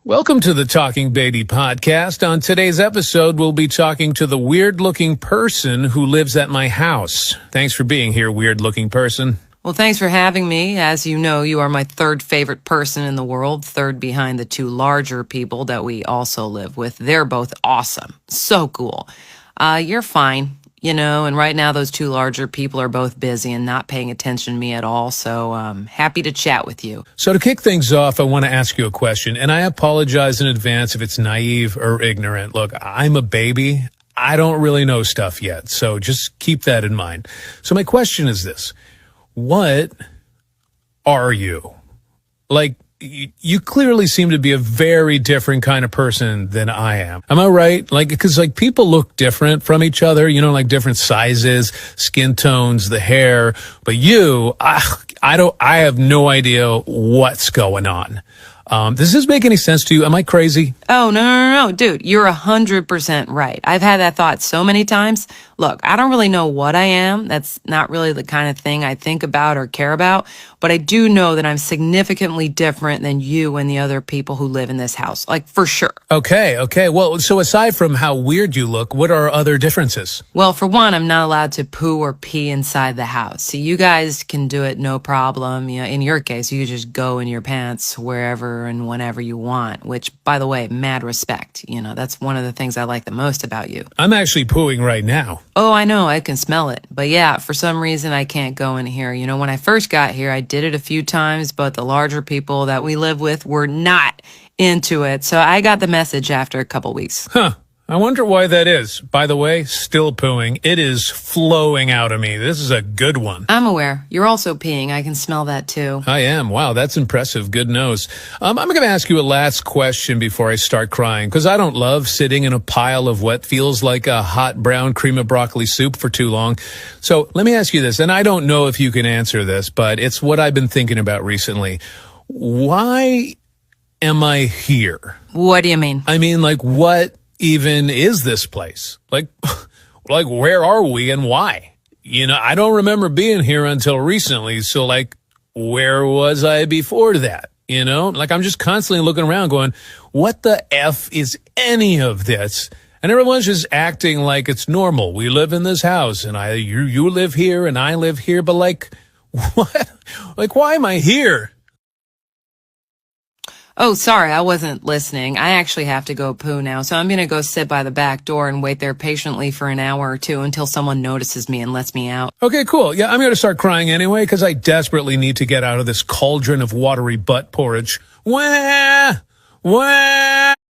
Welcome to the Talking Beatty podcast. On today's episode, we'll be talking to the weird-looking person who lives at my house. Thanks for being here, weird-looking person. Well, thanks for having me. As you know, you are my third favorite person in the world, third behind the two larger people that we also live with. They're both awesome. So cool. You're fine, and right now those two larger people are both busy and not paying attention to me at all, so happy to chat with you. So to kick things off, I want to ask you a question, and I apologize in advance if it's naive or ignorant. Look, I'm a baby. I don't really know stuff yet, so just keep that in mind. So my question is this. What are you? Like, you clearly seem to be a very different kind of person than I am. Am I right? Because people look different from each other, like different sizes, skin tones, the hair. But you, I have no idea what's going on. Does this make any sense to you? Am I crazy? Oh, no, dude, you're 100% right. I've had that thought so many times. Look, I don't really know what I am. That's not really the kind of thing I think about or care about, but I do know that I'm significantly different than you and the other people who live in this house, for sure. Okay. Well, so aside from how weird you look, what are other differences? Well, for one, I'm not allowed to poo or pee inside the house. See, you guys can do it no problem. In your case, you just go in your pants wherever and whenever you want, which, by the way, mad respect. That's one of the things I like the most about you. I'm actually pooing right now. Oh, I know. I can smell it. But yeah, for some reason, I can't go in here. When I first got here, I did it a few times, but the larger people that we live with were not into it. So I got the message after a couple weeks. Huh. I wonder why that is. By the way, still pooing. It is flowing out of me. This is a good one. I'm aware. You're also peeing. I can smell that too. I am. Wow, that's impressive. Good nose. I'm going to ask you a last question before I start crying, because I don't love sitting in a pile of what feels like a hot brown cream of broccoli soup for too long. So let me ask you this, and I don't know if you can answer this, but it's what I've been thinking about recently. Why am I here? What do you mean? I mean, what even is this place? Where are we and why? I don't remember being here until recently. So where was I before that? I'm just constantly looking around going, what the F is any of this? And everyone's just acting like it's normal. We live in this house and you live here and I live here. But what? Why am I here? Oh, sorry, I wasn't listening. I actually have to go poo now, so I'm going to go sit by the back door and wait there patiently for an hour or two until someone notices me and lets me out. Okay, cool. Yeah, I'm going to start crying anyway because I desperately need to get out of this cauldron of watery butt porridge. Wah!